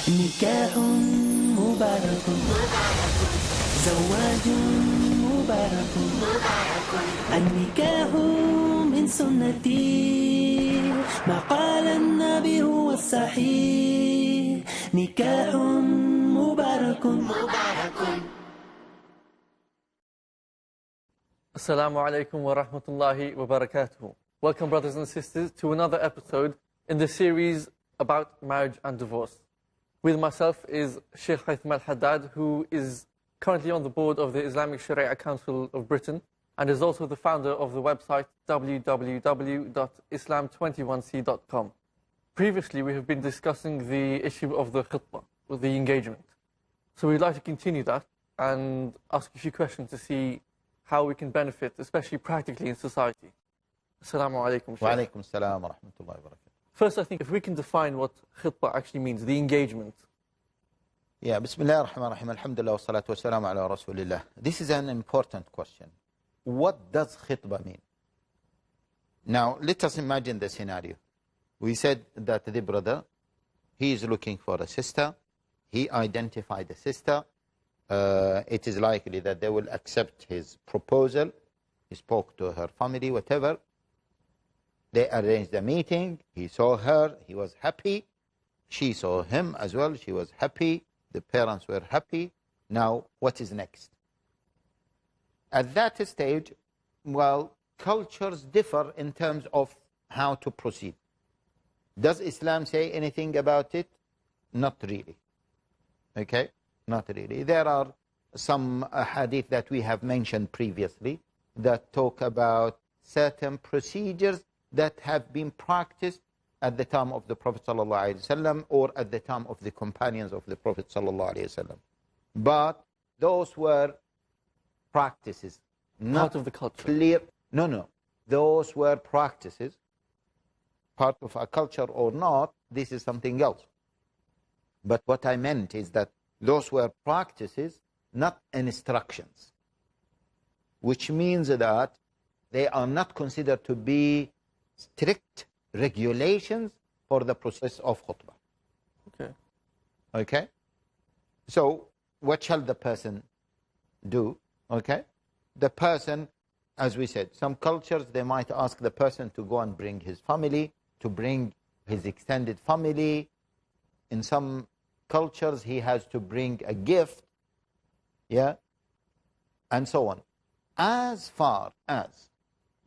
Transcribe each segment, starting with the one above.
نكاح مبارك زواج مبارك النكاح من سنتي ما قال النبي هو الصحيح نكاح مبارك Assalamu alaikum wa rahmatullahi wa barakatuh. Welcome, brothers and sisters, to another episode in the series about marriage and divorce. With myself is Sheikh Haitham Al Haddad, who is currently on the board of the Islamic Sharia Council of Britain and is also the founder of the website www.islam21c.com. Previously, we have been discussing the issue of the khutbah, or the engagement. So we'd like to continue that and ask a few questions to see how we can benefit, especially practically in society. Assalamu alaikum. Wa alaikum assalam wa rahmatullahi wa barakatuh. First, I think if we can define what khutbah actually means, the engagement. Yeah, Bismillah ar-Rahman ar-Rahim, alhamdulillah wa salatu wa salam ala Rasulillah. This is an important question. What does khutbah mean? Now, let us imagine the scenario. We said that the brother, he is looking for a sister. He identified the sister. It is likely that they will accept his proposal. He spoke to her family, whatever. They arranged a meeting. He saw her. He was happy. She saw him as well. She was happy. The parents were happy. Now, what is next? At that stage, well, cultures differ in terms of how to proceed. Does Islam say anything about it? Not really. Okay? Not really. There are some hadith that we have mentioned previously that talk about certain procedures that have been practiced at the time of the Prophet ﷺ or at the time of the companions of the Prophet ﷺ. But those were practices, not Part of the culture. clear. No. Those were practices, part of a culture or not, this is something else. But what I meant is that those were practices, not instructions, which means that they are not considered to be strict regulations for the process of khutbah. Okay. Okay? So, what shall the person do? Okay? The person, as we said, some cultures, they might ask the person to go and bring his family, to bring his extended family. In some cultures, he has to bring a gift, yeah, and so on. As far as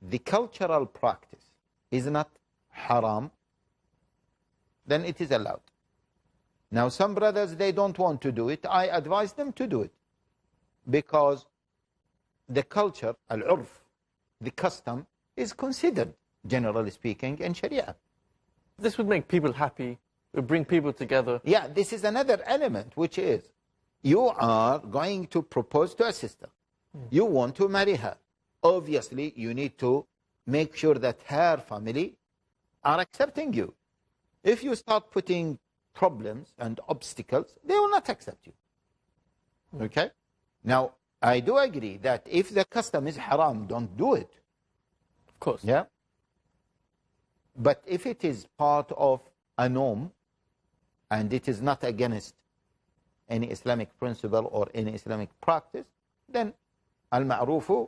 the cultural practice is not haram, then it is allowed. Now, some brothers, they don't want to do it. I advise them to do it because the culture, al-urf, the custom, is considered, generally speaking, in Sharia. This would make people happy. It would bring people together. Yeah, this is another element, which is you are going to propose to a sister. You want to marry her. Obviously, you need to make sure that her family are accepting you. If you start putting problems and obstacles, they will not accept you. Okay? Now, I do agree that if the custom is haram, don't do it. Of course. Yeah? But if it is part of a norm, and it is not against any Islamic principle or any Islamic practice, then al-ma'rufu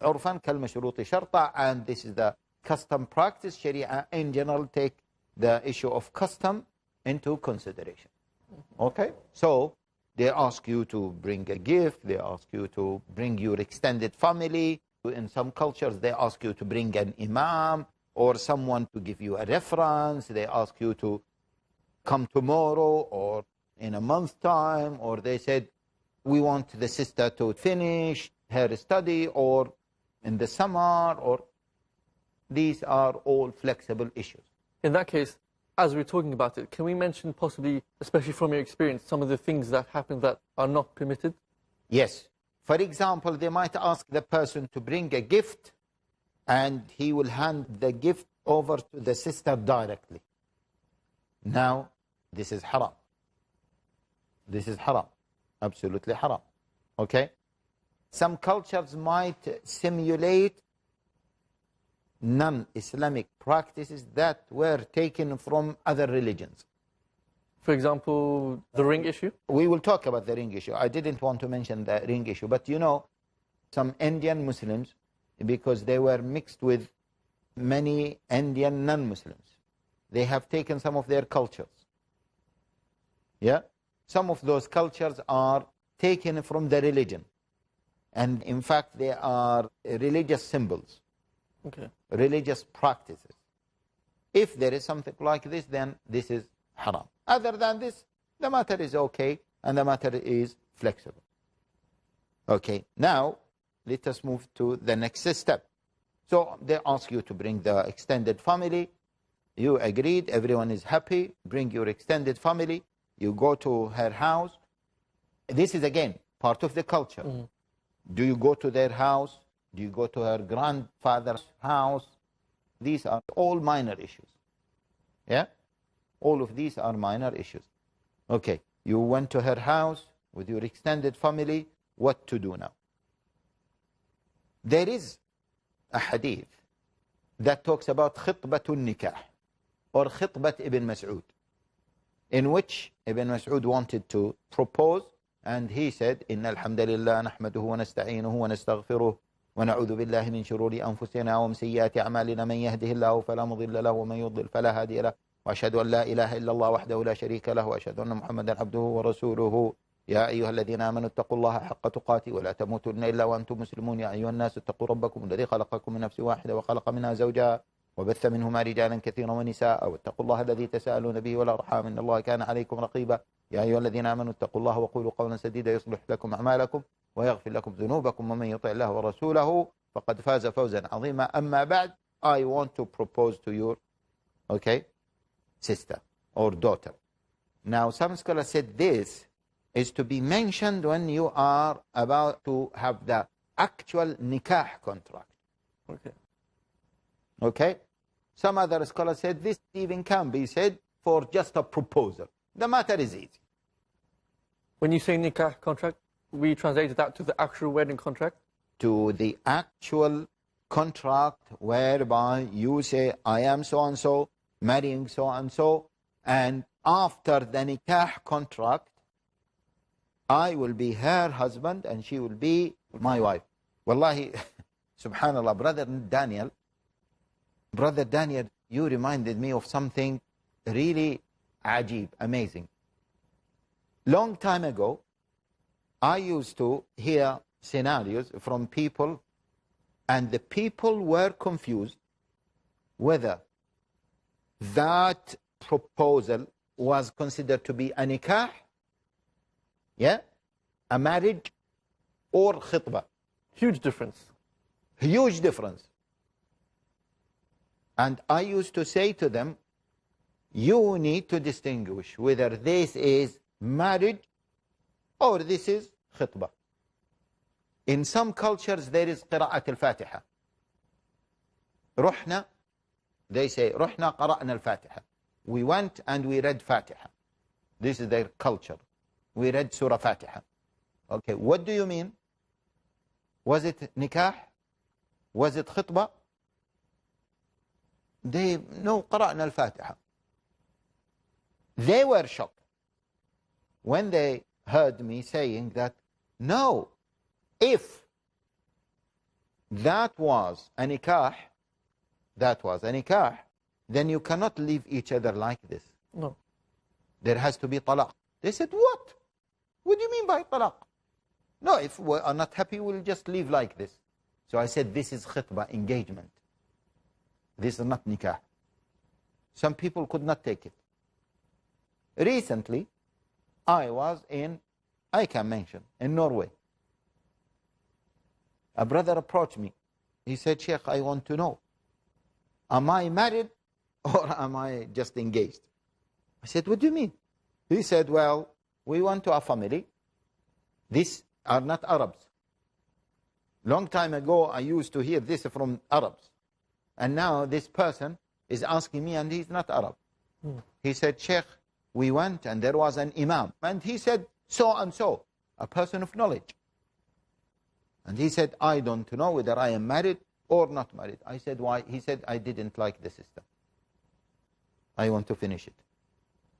urfan kal-mashruti sharta, and this is the custom practice. Sharia in general take the issue of custom into consideration. Okay? So they ask you to bring a gift, they ask you to bring your extended family. In some cultures, they ask you to bring an imam or someone to give you a reference. They ask you to come tomorrow or in a month's time, or they said, we want the sister to finish her study or in the summer, or these are all flexible issues. In that case, as we're talking about it, can we mention possibly, especially from your experience, some of the things that happen that are not permitted? Yes. For example, they might ask the person to bring a gift and he will hand the gift over to the sister directly. Now, this is haram. This is haram. Absolutely haram. Okay? Some cultures might simulate non-Islamic practices that were taken from other religions. For example, the ring issue? We will talk about the ring issue. I didn't want to mention the ring issue, but you know, some Indian Muslims, because they were mixed with many Indian non-Muslims, they have taken some of their cultures. Yeah? Some of those cultures are taken from the religion. And in fact, they are religious symbols, Okay. religious practices. If there is something like this, then this is haram. Other than this, the matter is okay, and the matter is flexible. Okay, now let us move to the next step. So they ask you to bring the extended family. You agreed, everyone is happy, bring your extended family. You go to her house. This is again part of the culture. Do you go to their house? Do you go to her grandfather's house? These are all minor issues. Yeah? All of these are minor issues. Okay, you went to her house with your extended family. What to do now? There is a hadith that talks about khitbatul nikah, or khitbat Ibn Mas'ud, in which Ibn Mas'ud wanted to propose, and he said, Inna alhamdulillah nahmaduhu wa nasta'inuhu wa nastaghfiruh wa na'udhu billahi min shururi anfusina wa min sayyiati a'malina man yahdihillahu fala mudilla lahu wa man yudlil fala hadiya lahu wa ashhadu an la ilaha illa Allah wahdahu la sharika lahu wa ashhadu anna Muhammadan abduhu wa rasuluhu يا أيها الذين آمنوا اتقوا الله حق تقاته ولا تموتن إلا وأنتم مسلمون يا أيها الناس اتقوا ربكم الذي خلقكم من نفس واحدة وخلق منها زوجها وبث منهما رجالا كثيرا ونساء واتقوا الله الذي تساءلون به والأرحام إن الله كان عليكم رقيبا يا أيها الذين آمنوا اتقوا الله وقولوا قولا سديدا يصلح لكم أعمالكم ويغفر لكم ذنوبكم ومن يطع الله ورسوله فقد فاز فوزا عظيما أما بعد I want to propose to your sister or daughter. Now some scholars said this is to be mentioned when you are about to have the actual nikah contract. Okay? Some other scholars said this even can be said for just a proposal. The matter is easy. When you say nikah contract, we translated that to the actual wedding contract? To the actual contract whereby you say, I am so-and-so, marrying so-and-so, and after the nikah contract, I will be her husband and she will be my wife. Wallahi, subhanallah, Brother Daniel, you reminded me of something really ajib, amazing. Long time ago, I used to hear scenarios from people, and the people were confused whether that proposal was considered to be a nikah, a marriage, or khitbah. Huge difference. Huge difference. And I used to say to them, you need to distinguish whether this is marriage or this is khitbah. In some cultures there is qira'at al-Fatiha. Ruhna, they say, Ruhna qara'na al-Fatiha. We went and we read Fatiha. This is their culture. We read Surah Fatiha. Okay, what do you mean? Was it nikah? Was it khitbah? No, qara'na al-Fatiha. They were shocked when they heard me saying that, no, if that was a nikah, then you cannot leave each other like this. No. There has to be talaq. They said, what? What do you mean by talaq? No, if we are not happy, we'll just leave like this. So I said, this is khitbah, engagement. This is not nikah. Some people could not take it. Recently, I was in Norway. A brother approached me. He said, Sheikh, I want to know, am I married or am I just engaged? I said, what do you mean? He said, well, we went to a family. These are not Arabs. Long time ago, I used to hear this from Arabs. And now this person is asking me, and he's not Arab. He said, Sheikh, we went and there was an imam. And he said, so and so, a person of knowledge. And he said, I don't know whether I am married or not married. I said, why? He said, I didn't like the system. I want to finish it.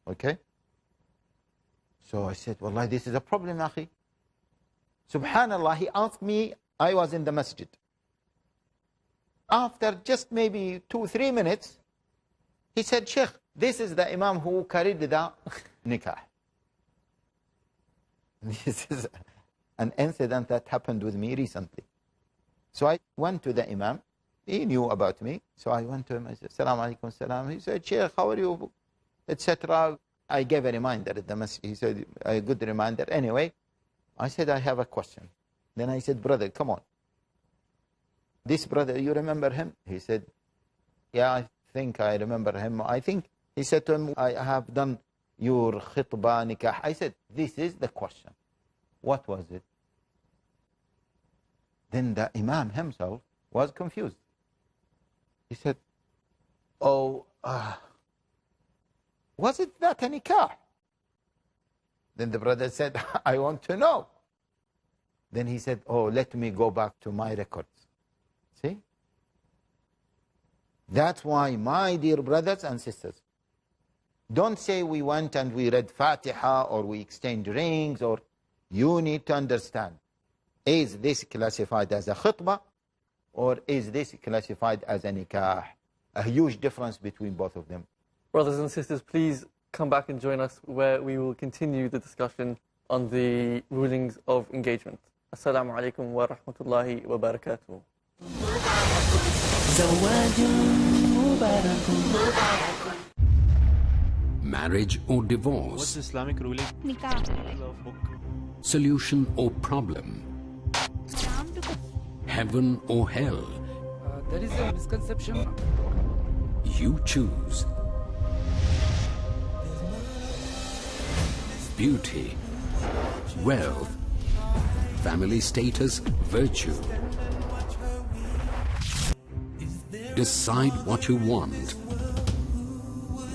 Okay? So I said, Wallahi, this is a problem, akhi. Subhanallah, he asked me, I was in the masjid. After just maybe 2-3 minutes, he said, Sheikh, this is the imam who carried the nikah. This is an incident that happened with me recently. So I went to the imam. He knew about me. So I went to him. I said, Assalamu alaikum, salam. He said, Sheikh, how are you? Etc. I gave a reminder at the masjid. He said, a good reminder. Anyway, I said, I have a question. Then I said, brother, come on. This brother, you remember him? He said, yeah, I think I remember him. I think, he said to him, I have done your khitbah nikah. I said, this is the question. What was it? Then the imam himself was confused. He said, oh, was it that a nikah? Then the brother said, I want to know. Then he said, oh, let me go back to my records. See? That's why, my dear brothers and sisters, don't say we went and we read Fatiha or we exchanged rings, or you need to understand, is this classified as a khutbah or is this classified as a nikah? A huge difference between both of them. Brothers and sisters, please come back and join us where we will continue the discussion on the rulings of engagement. Assalamu alaikum wa rahmatullahi wa barakatuh. Marriage or divorce? What's Islamic ruling? Nikah. Solution or problem? Heaven or hell? There is a misconception. You choose. Beauty, wealth, family status, virtue. Decide what you want.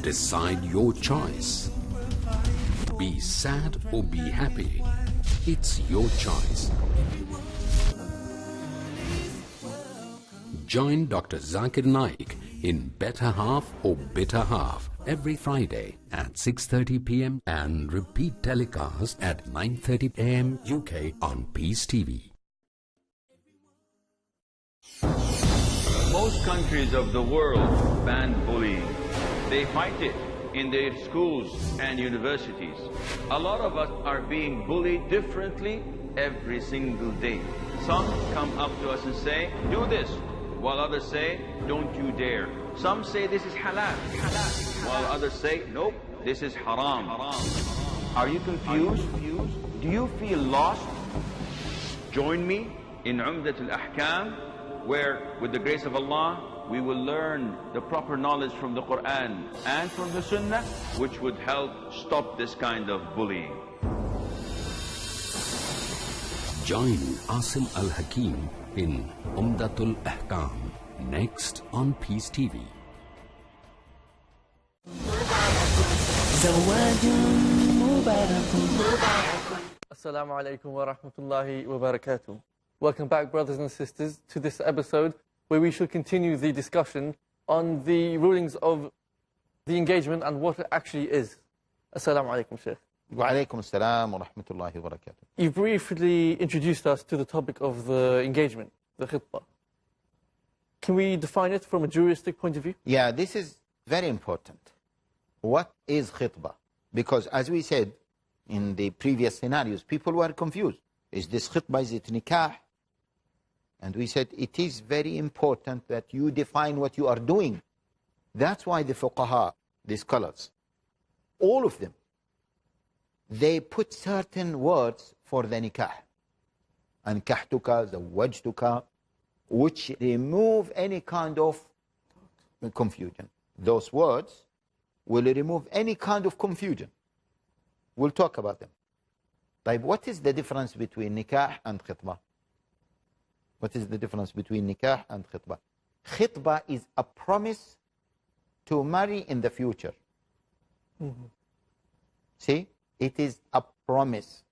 Decide your choice. Be sad or be happy. It's your choice. Join Dr. Zakir Naik in Better Half or Bitter Half every Friday at 6:30 p.m. and repeat telecast at 9:30 a.m. UK on Peace TV. Most countries of the world ban bullying. They fight it in their schools and universities. A lot of us are being bullied differently every single day. Some come up to us and say, do this, while others say, don't you dare. Some say this is halal, while others say, nope, this is haram. Are you confused? Do you feel lost? Join me in Umdat al-Ahkam, where, with the grace of Allah, we will learn the proper knowledge from the Quran and from the Sunnah, which would help stop this kind of bullying. Join Asim Al Hakim in Umdatul Ahkam next on Peace TV. Assalamu alaikum wa rahmatullahi wa barakatuh. Welcome back, brothers and sisters, to this episode where we shall continue the discussion on the rulings of the engagement and what it actually is. Assalamu alaikum, Shaykh. Wa alaikum assalam wa rahmatullahi wa barakatuh. You briefly introduced us to the topic of the engagement, the khitbah. Can we define it from a juristic point of view? Yeah, this is very important. What is khitbah? Because as we said in the previous scenarios, people were confused. Is this khitbah, is it nikah? And we said it is very important that you define what you are doing. That's why the fuqaha, the scholars, all of them, they put certain words for the nikah. Ankahtuka, zawajtuka, which remove any kind of confusion. Those words will remove any kind of confusion. We'll talk about them. But what is the difference between nikah and khitbah? What is the difference between nikah and khitbah? Khitbah is a promise to marry in the future. See? It is a promise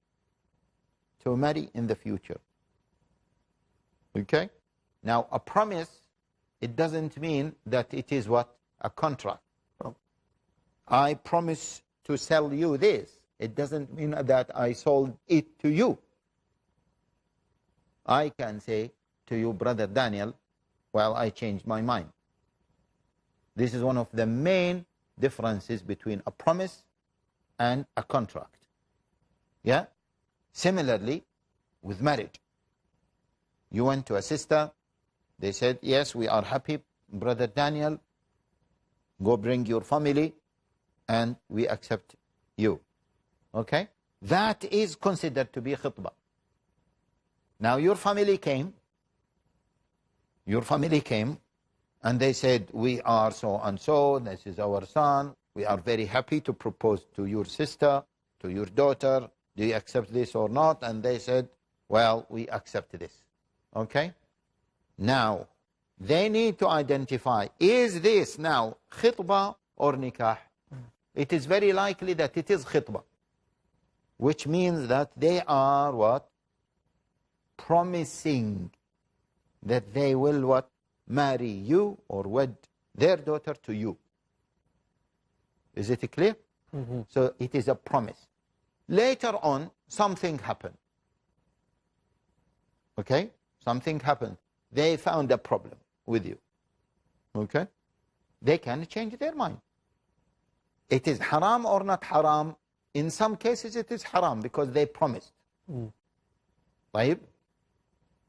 to marry in the future. Okay? Now, a promise, it doesn't mean that it is what? A contract. I promise to sell you this. it doesn't mean that I sold it to you. I can say to you, Brother Daniel, well, I changed my mind. This is one of the main differences between a promise and a contract. Yeah? Similarly, with marriage. You went to a sister, they said, yes, we are happy, Brother Daniel, go bring your family, and we accept you. Okay? That is considered to be khitbah. Now your family came, and they said, we are so and so, this is our son, we are very happy to propose to your sister, to your daughter, do you accept this or not? And they said, well, we accept this. Okay? Now, they need to identify, is this now khitbah or nikah? It is very likely that it is khitbah, which means that they are what? Promising that they will what? Marry you or wed their daughter to you. Is it clear? So it is a promise. Later on, something happened. Okay? Something happened. They found a problem with you. Okay? They can change their mind. It is haram or not haram? In some cases it is haram because they promised. Right?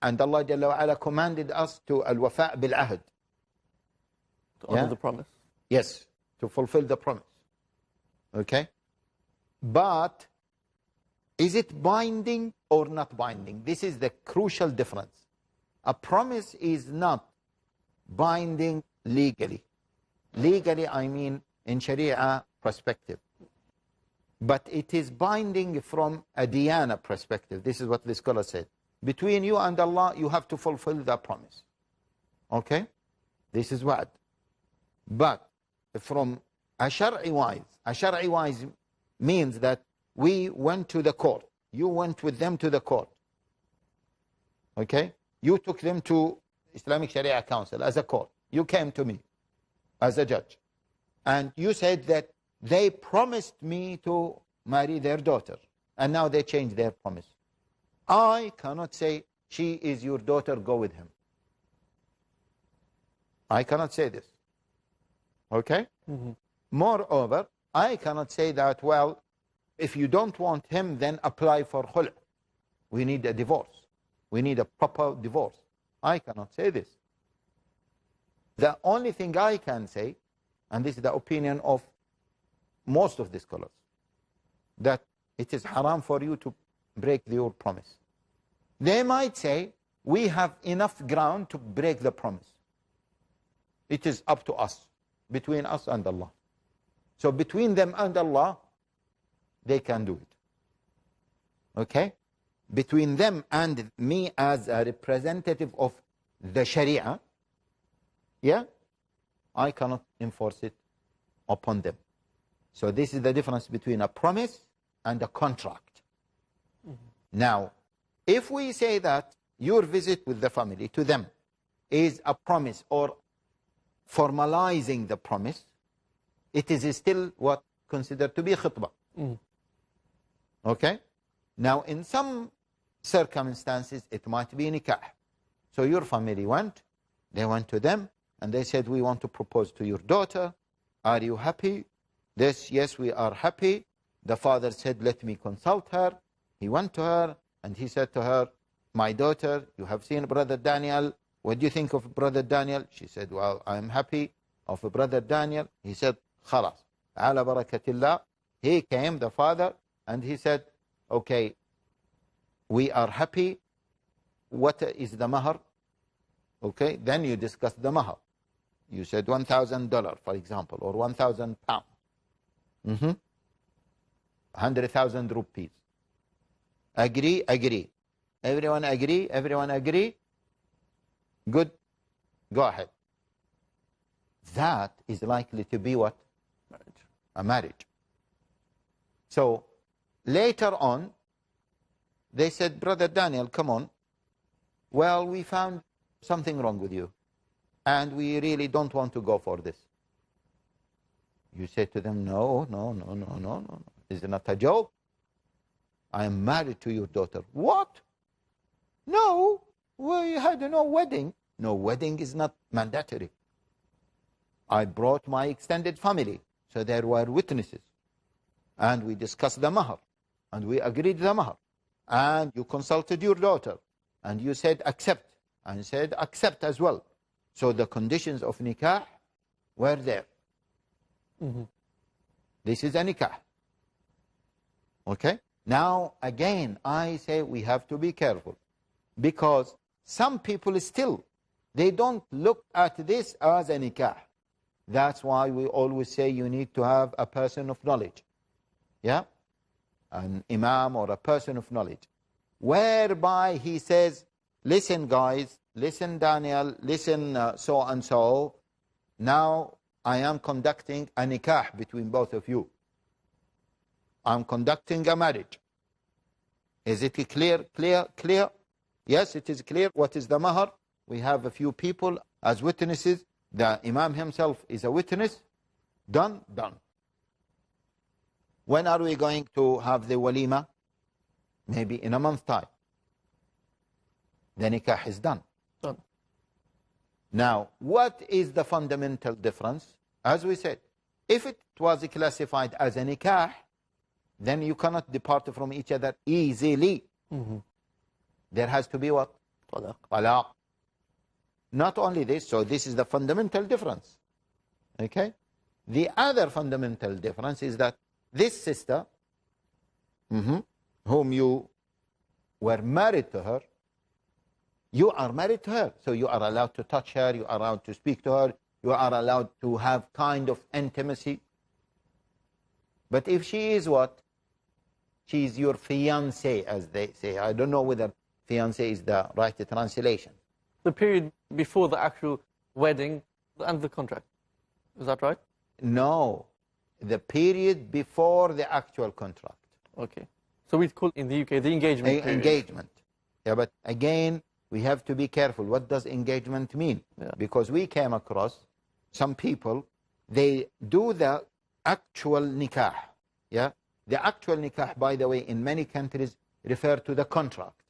And Allah Jalla wa Ala commanded us to al-wafa' bil-ahd. To honor the promise. Yes, to fulfill the promise. Okay? But is it binding or not binding? This is the crucial difference. A promise is not binding legally. Legally, I mean in Sharia perspective. But it is binding from a diyana perspective. This is what the scholar said. Between you and Allah, you have to fulfill the promise. Okay? This is what. But from a shari wise means that we went to the court. You went with them to the court. Okay? You took them to Islamic Sharia Council as a court. You came to me as a judge. And you said that they promised me to marry their daughter. And now they changed their promise. I cannot say, she is your daughter, go with him. I cannot say this. Okay? Moreover, I cannot say that, well, if you don't want him, then apply for khul'. We need a divorce. We need a proper divorce. I cannot say this. The only thing I can say, and this is the opinion of most of the scholars, that it is haram for you to break your promise. They might say, we have enough ground to break the promise. It is up to us, between us and Allah. So between them and Allah, they can do it. Okay? Between them and me as a representative of the Sharia, yeah, I cannot enforce it upon them. So this is the difference between a promise and a contract. Now, if we say that your visit with the family to them is a promise or formalizing the promise, it is still what considered to be khitbah. Okay? Now, in some circumstances, it might be nikah. So your family went, they went to them, and they said, we want to propose to your daughter. Are you happy? This, yes, we are happy. The father said, let me consult her. He went to her, and he said to her, my daughter, you have seen Brother Daniel. What do you think of Brother Daniel? She said, well, I am happy of Brother Daniel. He said, khalas, ala barakatillah. He came, the father, and he said, okay, we are happy. What is the mahar? Okay, then you discuss the mahar. You said $1,000, for example, or 1,000 pounds. 100,000 rupees. Agree, agree. Everyone agree, everyone agree. Good, go ahead. That is likely to be what? Marriage. A marriage. So, later on, they said, Brother Daniel, come on. Well, we found something wrong with you, and we really don't want to go for this. You say to them, no. This is not a joke. I am married to your daughter. What? No, we had no wedding. No, wedding is not mandatory. I brought my extended family, so there were witnesses. And we discussed the mahar, and we agreed the mahar. And you consulted your daughter, and you said accept, and said accept as well. So the conditions of nikah were there. This is a nikah. Okay? Now, again, I say we have to be careful, because some people still, they don't look at this as a nikah. That's why we always say you need to have a person of knowledge. Yeah? An imam or a person of knowledge, whereby he says, listen guys, listen Daniel, listen so and so, now I am conducting a nikah between both of you. I'm conducting a marriage. Is it clear? Yes, it is clear. What is the mahar? We have a few people as witnesses. The imam himself is a witness. Done. When are we going to have the walima? Maybe in a month's time. The nikah is done. Now, what is the fundamental difference? As we said, if it was classified as a nikah, then you cannot depart from each other easily. There has to be what? Talaq. Not only this, so this is the fundamental difference. Okay? The other fundamental difference is that this sister, whom you were married to her, you are married to her. So you are allowed to touch her, you are allowed to speak to her, you are allowed to have kind of intimacy. But if she is what? She is your fiancé, as they say. I don't know whether fiancé is the right translation. The period before the actual wedding and the contract. Is that right? No. The period before the actual contract. Okay. So we'd call in the UK the engagement period. Engagement. Yeah, but again, we have to be careful. What does engagement mean? Yeah. Because we came across some people, they do the actual nikah. Yeah? The actual nikah, by the way, in many countries refer to the contract.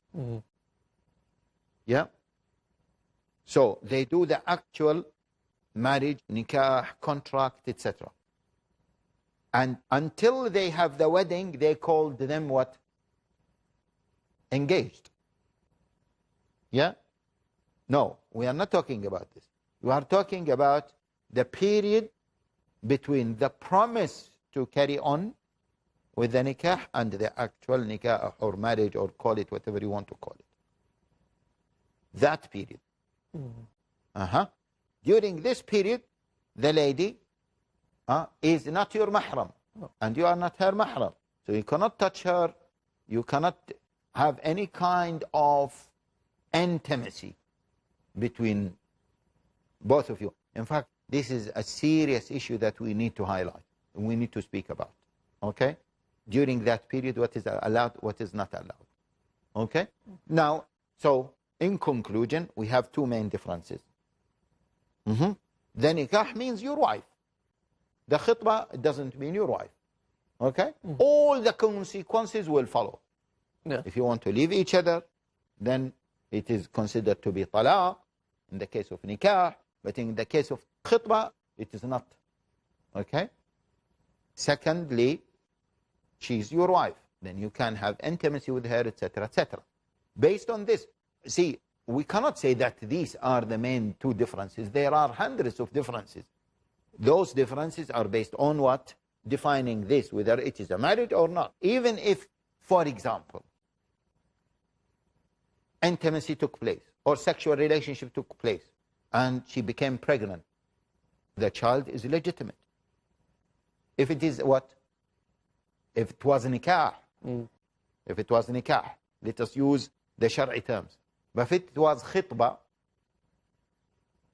Yeah? So they do the actual marriage, nikah, contract, etc. And until they have the wedding, they called them what? Engaged. Yeah? No, we are not talking about this. We are talking about the period between the promise to carry on with the nikah and the actual nikah or marriage, or call it whatever you want to call it. That period. During this period, the lady is not your mahram, and you are not her mahram. So you cannot touch her, you cannot have any kind of intimacy between both of you. In fact, this is a serious issue that we need to highlight, and we need to speak about. Okay? During that period, what is allowed, what is not allowed. Okay? Now, so in conclusion, we have two main differences. The nikah means your wife. The khitbah doesn't mean your wife. Okay? All the consequences will follow. Yeah. If you want to leave each other, then it is considered to be talaq in the case of nikah, but in the case of khitbah, it is not. Okay? Secondly, she is your wife. Then you can have intimacy with her, etc., etc. Based on this, see, we cannot say that these are the main two differences. There are hundreds of differences. Those differences are based on what? Defining this, whether it is a marriage or not. Even if, for example, intimacy took place or sexual relationship took place and she became pregnant, the child is legitimate. If it is what? If it was nikah. If it was nikah, let us use the Shar'i terms. But if it was khitbah,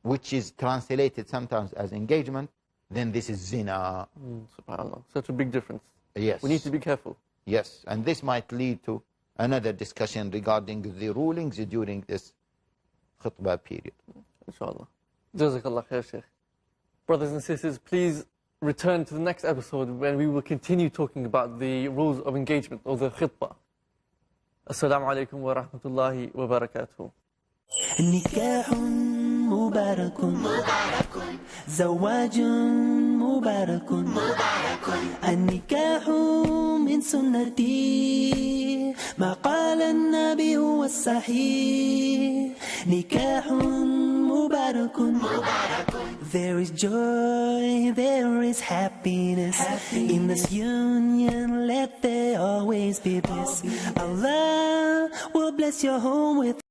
which is translated sometimes as engagement, then this is zina. SubhanAllah. Such a big difference. Yes. We need to be careful. Yes, and this might lead to another discussion regarding the rulings during this khutbah period. Inshallah. Jazakallah khair, Sheikh. Brothers and sisters, please return to the next episode when we will continue talking about the rules of engagement or the khitbah. Assalamu alaikum wa rahmatullahi wa barakatuh. نكاح مبارك زواج مبارك النكاح من سنتي ما قال النبي هو الصحيح نكاح مبارك There is joy, there is happiness in this union, let there always be bliss. Allah will bless your home with